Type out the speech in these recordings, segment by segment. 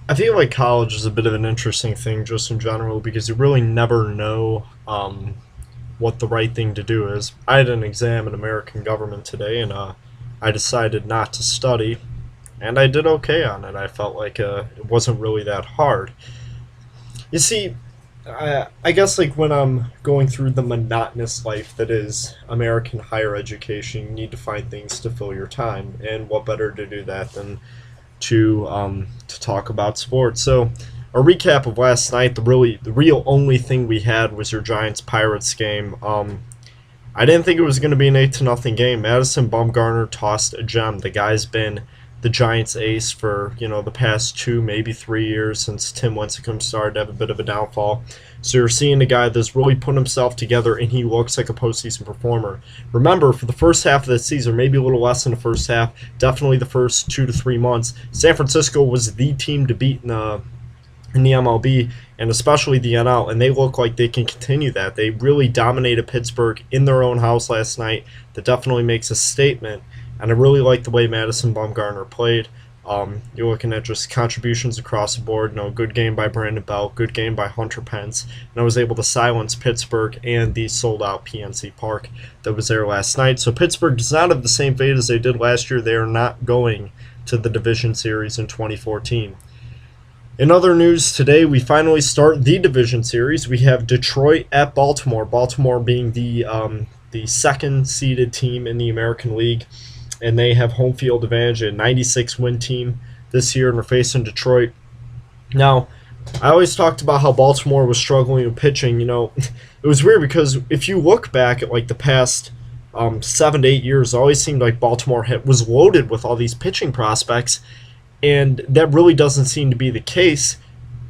I feel like college is a bit of an interesting thing just in general because you really never know what the right thing to do is. I had an exam in American government today, and I decided not to study, and I did okay on it. I felt like it wasn't really that hard. You see, I guess like when I'm going through the monotonous life that is American higher education, you need to find things to fill your time, and what better to do that than to talk about sports. So, a recap of last night. The real only thing we had was your Giants Pirates game. I didn't think it was going to be an 8-0 game. Madison Bumgarner tossed a gem. The guy's been the Giants ace for the past 2 maybe 3 years since Tim Lincecum started to have a bit of a downfall. So you're seeing a guy that's really put himself together, and he looks like a postseason performer. Remember, for the first half of the season, maybe a little less than the first half, definitely the first 2 to 3 months, San Francisco was the team to beat in the MLB and especially the NL, and they look like they can continue that. They really dominated Pittsburgh in their own house last night. That definitely makes a statement, and I really like the way Madison Bumgarner played. You're looking at just contributions across the board. Good game by Brandon Belt, good game by Hunter Pence, and I was able to silence Pittsburgh and the sold-out PNC Park that was there last night. So Pittsburgh does not have the same fate as they did last year. They are not going to the division series in 2014. In other news today, we finally start the division series. We have Detroit at Baltimore. Baltimore being the second-seeded team in the American League, and they have home field advantage, a 96-win team this year, and we're facing Detroit. Now, I always talked about how Baltimore was struggling with pitching. It was weird because if you look back at like the past 7 to 8 years, it always seemed like Baltimore was loaded with all these pitching prospects, and that really doesn't seem to be the case.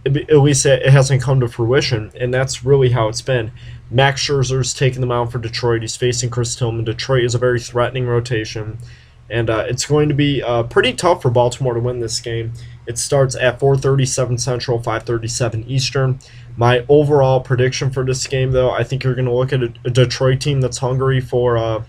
At least it hasn't come to fruition, and that's really how it's been. Max Scherzer's taking the mound for Detroit. He's facing Chris Tillman. Detroit is a very threatening rotation, and it's going to be pretty tough for Baltimore to win this game. It starts at 4:37 Central, 5:37 Eastern. My overall prediction for this game, though, I think you're going to look at a Detroit team that's hungry to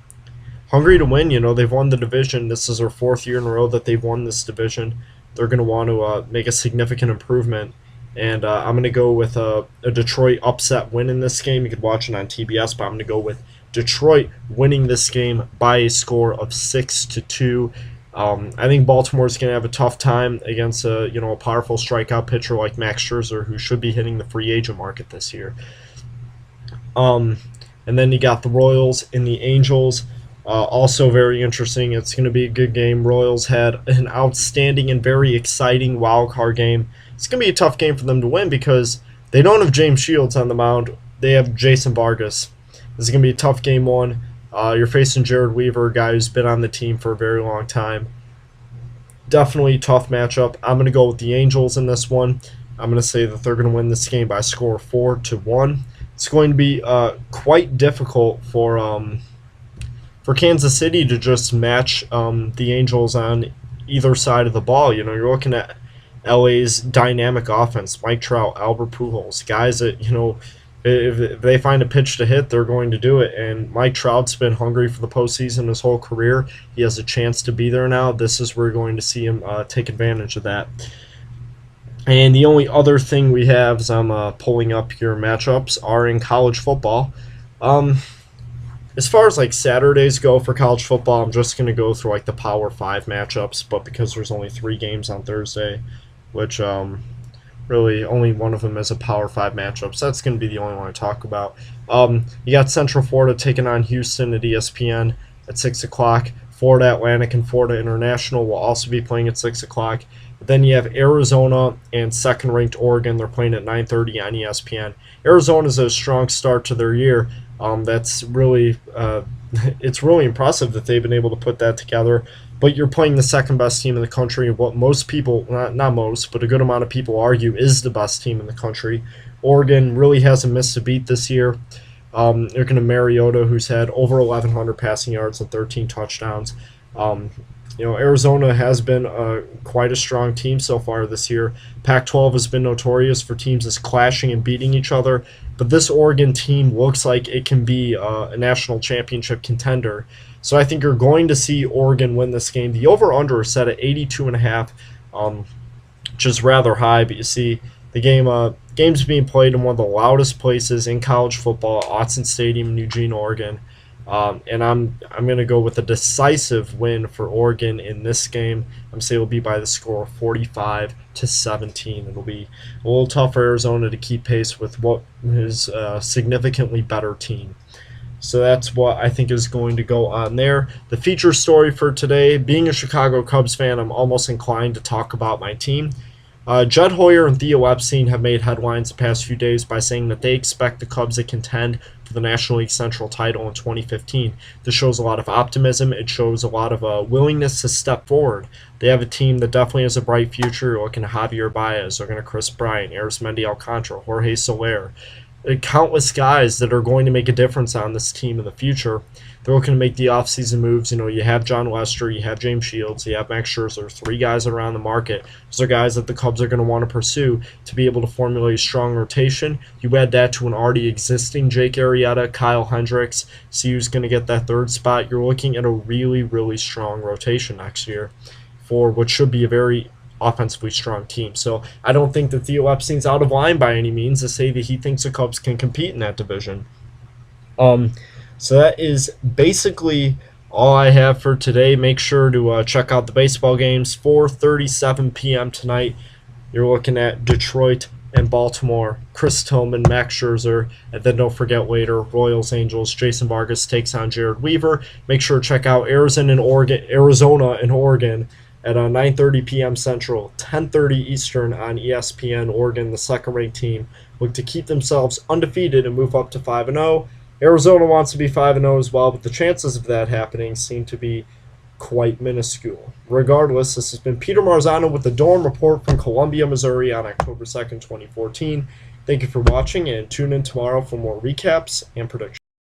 win. They've won the division. This is their fourth year in a row that they've won this division. They're going to want to make a significant improvement. And I'm going to go with a Detroit upset win in this game. You could watch it on TBS, but I'm going to go with Detroit winning this game by a score of 6-2. I think Baltimore's going to have a tough time against a powerful strikeout pitcher like Max Scherzer, who should be hitting the free agent market this year. And then you got the Royals and the Angels. Also very interesting. It's going to be a good game. Royals had an outstanding and very exciting wild card game. It's going to be a tough game for them to win because they don't have James Shields on the mound. They have Jason Vargas. This is going to be a tough game one. You're facing Jared Weaver, a guy who's been on the team for a very long time. Definitely a tough matchup. I'm going to go with the Angels in this one. I'm going to say that they're going to win this game by a score of 4-1. It's going to be quite difficult for Kansas City to just match the Angels on either side of the ball. You're looking at LA's dynamic offense, Mike Trout, Albert Pujols, guys that, if they find a pitch to hit, they're going to do it. And Mike Trout's been hungry for the postseason his whole career. He has a chance to be there now. This is where you're going to see him take advantage of that. And the only other thing we have, as I'm pulling up your matchups, are in college football. As far as like Saturdays go for college football, I'm just going to go through like the Power 5 matchups, but because there's only 3 games on Thursday, which really only one of them is a Power 5 matchup, so that's going to be the only one I talk about. You got Central Florida taking on Houston at ESPN at 6 o'clock. Florida Atlantic and Florida International will also be playing at 6 o'clock. But then you have Arizona and second-ranked Oregon. They're playing at 9:30 on ESPN. Arizona's a strong start to their year. That's really it's really impressive that they've been able to put that together. But you're playing the second best team in the country, what most people, not most, but a good amount of people argue is the best team in the country. Oregon really hasn't missed a beat this year. You're going to Mariota, who's had over 1,100 passing yards and 13 touchdowns. Arizona has been quite a strong team so far this year. Pac-12 has been notorious for teams that's clashing and beating each other, but this Oregon team looks like it can be a national championship contender. So I think you're going to see Oregon win this game. The over-under is set at 82.5. which is rather high. But you see, the game's being played in one of the loudest places in college football, Autzen Stadium in Eugene, Oregon. And I'm going to go with a decisive win for Oregon in this game. I'm saying it'll be by the score of 45-17. It'll be a little tough for Arizona to keep pace with what is a significantly better team. So that's what I think is going to go on there. The feature story for today, being a Chicago Cubs fan, I'm almost inclined to talk about my team. Jed Hoyer and Theo Epstein have made headlines the past few days by saying that they expect the Cubs to contend for the National League Central title in 2015. This shows a lot of optimism. It shows a lot of willingness to step forward. They have a team that definitely has a bright future. You're looking at Javier Baez, looking at Chris Bryant, Arismendi Alcantara, Jorge Soler. Countless guys that are going to make a difference on this team in the future. They're looking to make the offseason moves. You have John Lester, you have James Shields, you have Max Scherzer, 3 guys around the market. Those are guys that the Cubs are going to want to pursue to be able to formulate a strong rotation. You add that to an already existing Jake Arrieta, Kyle Hendricks, see who's going to get that 3rd spot. You're looking at a really, really strong rotation next year for what should be a very offensively strong team. So I don't think that Theo Epstein's out of line by any means to say that he thinks the Cubs can compete in that division. So that is basically all I have for today. Make sure to check out the baseball games. 4:37 p.m. tonight. You're looking at Detroit and Baltimore. Chris Tillman, Max Scherzer, and then don't forget later Royals Angels. Jason Vargas takes on Jared Weaver. Make sure to check out Arizona and Oregon at 9:30 p.m. Central, 10:30 Eastern on ESPN. Oregon, the second-ranked team, look to keep themselves undefeated and move up to 5-0. Arizona wants to be 5-0 as well, but the chances of that happening seem to be quite minuscule. Regardless, this has been Peter Marzano with the Dorm Report from Columbia, Missouri on October 2nd, 2014. Thank you for watching, and tune in tomorrow for more recaps and predictions.